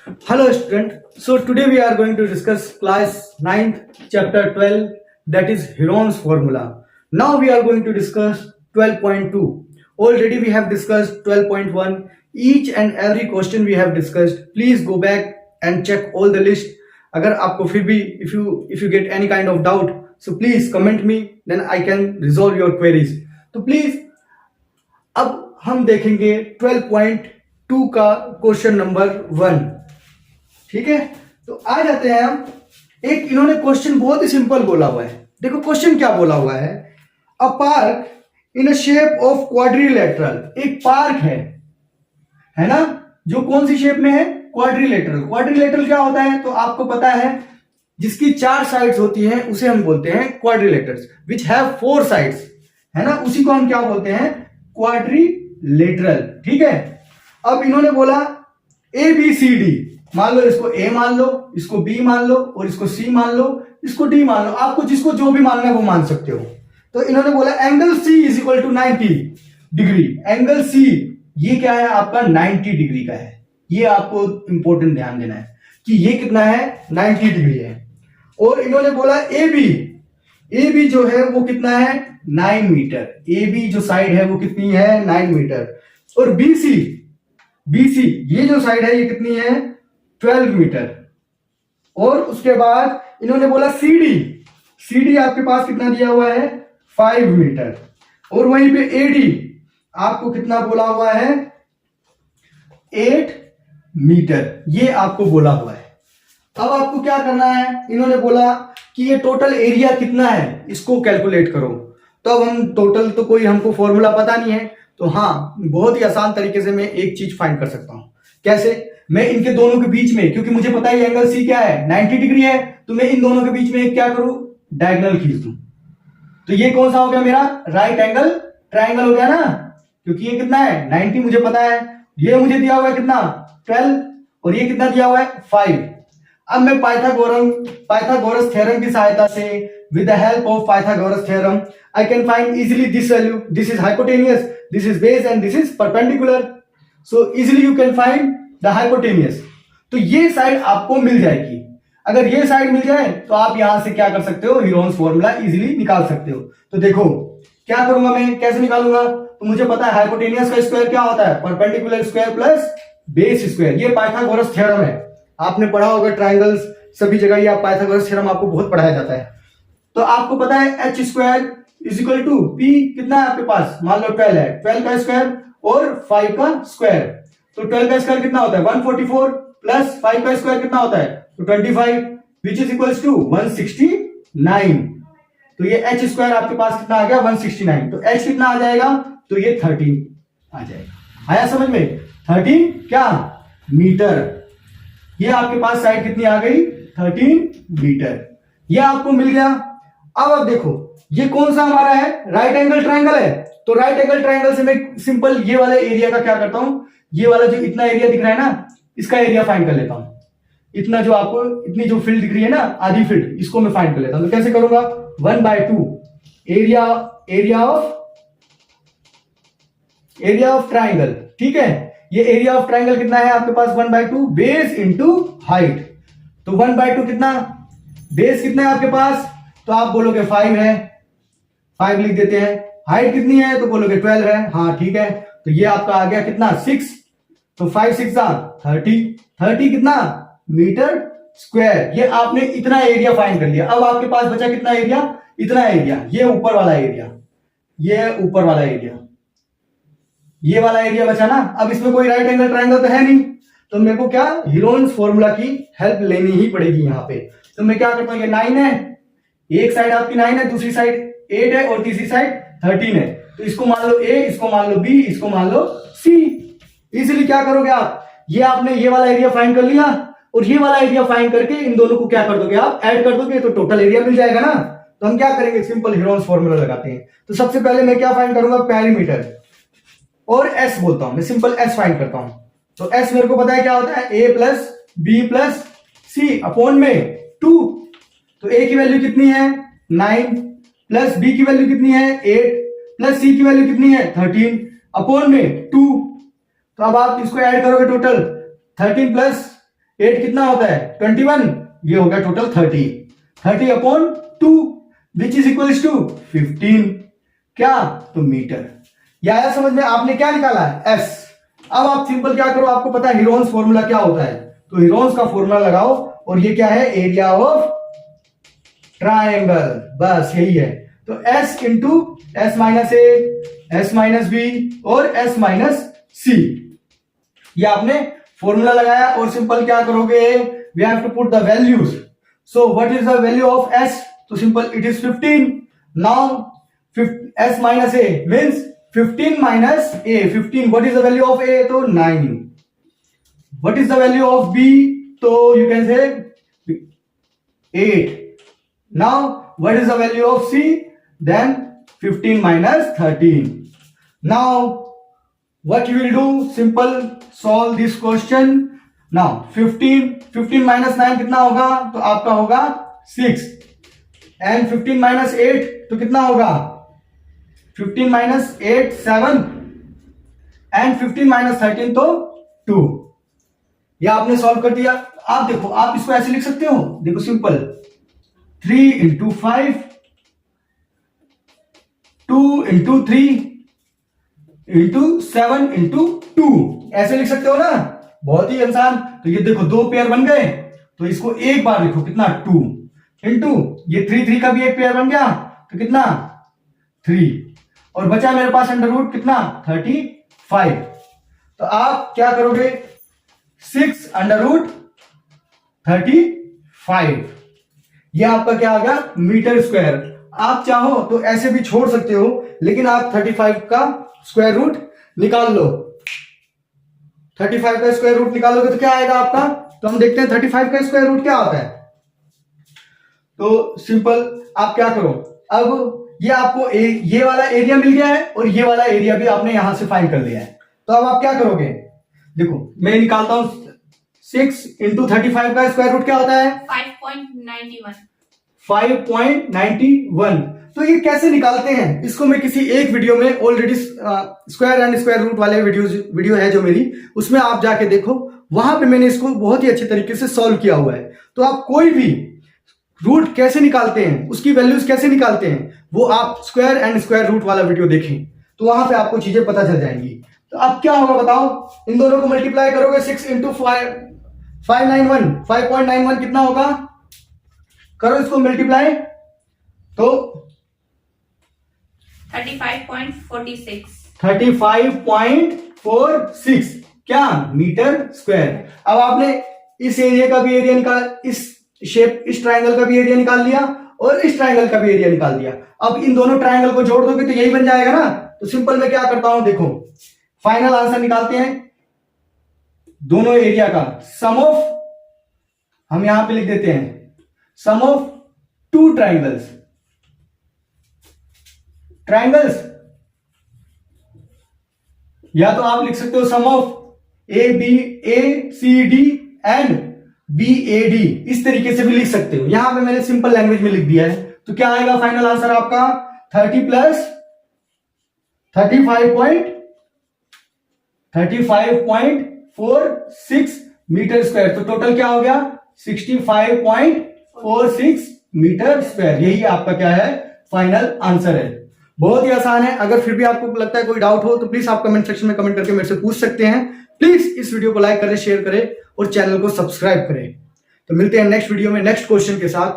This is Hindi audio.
Hello student. So today we are going to discuss class 9th chapter 12, that is Heron's formula. Now we are going to discuss 12.2. Already we have discussed 12.1. Each and every question we have discussed. Please go back and check all the list. अगर आपको फिर भी if you get any kind of doubt, so please comment me, then I can resolve your queries. तो please अब हम देखेंगे 12.2 का क्वेश्चन नंबर 1. ठीक है, तो आ जाते हैं हम. एक इन्होंने क्वेश्चन बहुत ही सिंपल बोला हुआ है. देखो क्वेश्चन क्या बोला हुआ है. A park in a shape of quadrilateral. एक पार्क है ना, जो कौन सी शेप में है, क्वाड्रिलेटरल. क्वाड्रिलेटरल क्या होता है तो आपको पता है, जिसकी 4 साइड्स होती हैं उसे हम बोलते हैं क्वाड्रिलेटर्स. विच हैव 4 साइड्स, है ना, उसी को हम क्या बोलते हैं, क्वाड्रिलेटरल. ठीक है, अब इन्होंने बोला ए बी सी डी. मान लो इसको ए मान लो, इसको बी मान लो, और इसको सी मान लो, इसको डी मान लो. आपको जिसको जो भी मानना है वो मान सकते हो. तो इन्होंने बोला angle C is equal to 90 degree. Angle C ये क्या है आपका, 90 डिग्री का है. ये आपको इंपॉर्टेंट ध्यान देना है कि ये कितना है, 90 डिग्री है. और इन्होंने बोला ए बी जो है वो कितना है, 9 मीटर. ए बी जो साइड है वो कितनी है, 9 मीटर. और बी सी ये जो साइड है ये कितनी है, 12 मीटर. और उसके बाद इन्होंने बोला सी डी आपके पास कितना दिया हुआ है, 5 मीटर. और वहीं पे एडी आपको कितना बोला हुआ है, 8 मीटर. ये आपको बोला हुआ है. अब आपको क्या करना है, इन्होंने बोला कि ये टोटल एरिया कितना है इसको कैलकुलेट करो. तो अब हम टोटल तो कोई हमको फॉर्मूला पता नहीं है, तो हाँ बहुत ही आसान तरीके से मैं एक चीज फाइंड कर सकता हूं. कैसे, मैं इनके दोनों के बीच में, क्योंकि मुझे पता है एंगल सी क्या है, 90 डिग्री है, तो मैं इन दोनों के बीच में क्या करूं, डायगोनल खींच दूं. तो ये कौन सा हो गया मेरा, राइट एंगल ट्राइंगल हो गया ना, क्योंकि ये कितना है, 90 मुझे पता है. ये मुझे दिया हुआ है कितना, 12, और ये कितना दिया हुआ है, 5. अब मैं पाइथागोरस थ्योरम की सहायता से, with the help of Pythagoras theorem, I can find easily this value. This is hypotenuse, this is base and this is perpendicular. So easily you can find the hypotenuse. तो ये साइड आपको मिल जाएगी. अगर ये साइड मिल जाए तो आप यहां से क्या कर सकते हो, हीरोन्स फॉर्मूला इजीली निकाल सकते हो. तो देखो क्या करूंगा मैं, कैसे निकालूंगा. तो मुझे पता है हाइपोटेनियस का स्क्वायर क्या होता है, perpendicular square plus base square. ये पाइथागोरस थ्योरम है, आपने पढ़ा होगा ट्राइंगल्स सभी जगह, ये पाइथागोरस थ्योरम आपको बहुत पढ़ाया जाता है. तो आपको पता है H square is equal to P, कितना है आपके पास, मान लो 12 है, 12 का स्क्वायर और 5 का स्क्वायर. तो 12 का स्क्वायर कितना होता है, 144, प्लस 5 का स्क्वायर कितना होता है, तो 25, विच इज इक्वल्स टू 169. तो ये एच स्क्वायर आपके पास कितना आ गया, 169. तो एच कितना आ जाएगा, तो ये 13 आ जाएगा. आया समझ में, 13 क्या, मीटर. ये आपके पास साइड कितनी आ गई, 13 मीटर. ये आपको मिल गया. अब देखो ये कौन सा हमारा है, राइट एंगल ट्राइंगल है. तो राइट एंगल ट्राइंगल से मैं सिंपल ये वाले एरिया का क्या करता हूं, ये वाला जो इतना एरिया दिख रहा है ना, इसका एरिया फाइंड कर लेता हूं. इतना जो आपको, इतनी जो फील्ड दिख रही है ना, आधी फील्ड, इसको मैं फाइंड कर लेता हूं. तो कैसे करूंगा, 1/2 एरिया ऑफ ट्राइंगल. ठीक है, ये एरिया ऑफ ट्राइंगल कितना है आपके पास, 1/2 बेस इंटू हाइट. तो 1/2 कितना, बेस कितना है आपके पास, तो आप बोलोगे 5 है, 5 लिख देते हैं. हाइट कितनी है, तो बोलोगे 12 है. हाँ ठीक है, तो ये आपका आ गया कितना, 6. तो 5 6 30 कितना, मीटर स्क्वायर. ये आपने इतना एरिया फाइंड कर लिया. अब आपके पास बचा कितना एरिया, इतना एरिया. ये ऊपर वाला एरिया, ये ऊपर वाला एरिया, ये वाला एरिया बचा ना. अब इसमें कोई राइट एंगल ट्राइंगल तो है नहीं, तो मेरे को क्या, हीरोन्स फॉर्मूला की हेल्प लेनी ही पड़ेगी यहां पे. तो मैं क्या करता हूं, ये 9 है, एक साइड आपकी 9 है, दूसरी साइड 8 है, और तीसरी साइड 13 है. तो इसको मान लो ए, इसको मान लो बी, इसको मान लो सी. इजीली क्या करोगे आप, ये आपने ये वाला एरिया फाइंड कर लिया, और ये वाला एरिया फाइंड करके इन दोनों को क्या कर दोगे आप, ऐड कर दोगे, तो टोटल एरिया मिल जाएगा ना. तो हम क्या करेंगे, सिंपल हीरोन्स फॉर्मूला लगाते हैं. तो सबसे पहले मैं क्या फाइंड करूंगा, पेरीमीटर, और एस बोलता हूं मैं, सिंपल एस फाइंड करता हूं. तो एस मेरे को पता है क्या होता है, ए प्लस बी प्लस सी अपॉन में 2. तो ए की वैल्यू कितनी है, 9, प्लस बी की वैल्यू कितनी है, 8, प्लस सी की वैल्यू कितनी है, 13 अपॉन में 2. तो अब आप इसको ऐड करोगे, टोटल 13 प्लस 8 कितना होता है 21, ये हो गया total 30 upon 2 which is equals to 15, क्या तो मीटर। या आया समझ में, आपने क्या निकाला है एस। अब आप सिंपल क्या करो, आपको पता है हीरोन्स फॉर्मूला क्या होता है, तो हीरोन्स का फॉर्मूला लगाओ और ये क्या है एरिया ऑफ ट्राइंगल, बस यही है। तो S into S minus A, S minus B और एस माइनस सी, ये आपने फॉर्मूला लगाया और सिंपल क्या करोगे, we have to put the values. So what is the value of S, तो simple it is 15। Now S minus A means 15 minus A, 15 what is the value of A, तो 9। What is the value of B, तो you can say 8। Now what is the value of C, then 15 minus 13. Now what you will do, simple solve this question. Now 15 minus 9 कितना होगा, तो आपका होगा 6 and 15 minus 8 तो कितना होगा 15 minus 8 7 and 15 minus 13 तो 2। यह आपने सॉल्व कर दिया। आप देखो, आप इसको ऐसे लिख सकते हो, देखो simple 3 into 5 2 into 3 into 7 into 2, ऐसे लिख सकते हो ना, बहुत ही आसान। तो ये देखो दो पेयर बन गए, तो इसको एक बार लिखो कितना 2 इंटू ये 3 का भी एक पेयर बन गया, तो कितना 3 और बचा मेरे पास अंडर रूट कितना 35। तो आप क्या करोगे 6 अंडर रूट 35, ये आपका क्या आ गया मीटर स्क्वायर। आप चाहो तो ऐसे भी छोड़ सकते हो, लेकिन आप 35 का स्क्वायर रूट निकाल लो। 35 का स्क्वायर रूट निकालोगे तो क्या आएगा आपका, तो हम देखते हैं 35 का स्क्वायर रूट क्या होता है। तो सिंपल आप क्या करो, अब ये आपको ये वाला एरिया मिल गया है और ये वाला एरिया भी आपने यहां से फाइंड कर लिया है। तो अब आप क्या करोगे, देखो मैं निकालता हूं 6 इंटू 35 का स्क्वायर रूट क्या होता है 5.91। तो ये कैसे निकालते हैं, इसको मैं किसी एक वीडियो में already square and square root वाले वीडियो है जो मेरी, उसमें आप जाके देखो, वहां पे मैंने इसको बहुत ही अच्छे तरीके से सॉल्व किया हुआ है। तो आप कोई भी रूट कैसे निकालते हैं, उसकी वैल्यूज कैसे निकालते हैं, वो आप स्क्वायर एंड स्क्वायर रूट वाला वीडियो देखें, तो वहां पे आपको चीजें पता चल जाएंगी। तो अब क्या होगा बताओ, इन दोनों को मल्टीप्लाई करोगे 6 इंटू 591 कितना होगा, करो इसको मल्टीप्लाई, तो 35.46 क्या मीटर स्क्वायर। अब आपने इस एरिया का भी एरिया निकाल, इस ट्रायंगल का भी एरिया निकाल लिया और इस ट्रायंगल का भी एरिया निकाल दिया। अब इन दोनों ट्रायंगल को जोड़ दोगे तो यही बन जाएगा ना। तो सिंपल मैं क्या करता हूं, देखो फाइनल आंसर निकालते हैं दोनों एरिया का सम ऑफ, हम यहां पे लिख देते हैं सम ऑफ टू ट्रायंगल्स या तो आप लिख सकते हो sum of A C D and B A D, इस तरीके से भी लिख सकते हो। यहां पे मैंने सिंपल लैंग्वेज में लिख दिया है। तो क्या आएगा फाइनल आंसर आपका 30 प्लस 35.46 मीटर स्क्वायर। तो टोटल क्या हो गया 65.46 मीटर स्क्वायर। यही आपका क्या है फाइनल आंसर है। बहुत ही आसान है। अगर फिर भी आपको लगता है कोई डाउट हो तो प्लीज आप कमेंट सेक्शन में कमेंट करके मेरे से पूछ सकते हैं। प्लीज इस वीडियो को लाइक करें, शेयर करें और चैनल को सब्सक्राइब करें। तो मिलते हैं नेक्स्ट वीडियो में नेक्स्ट क्वेश्चन के साथ।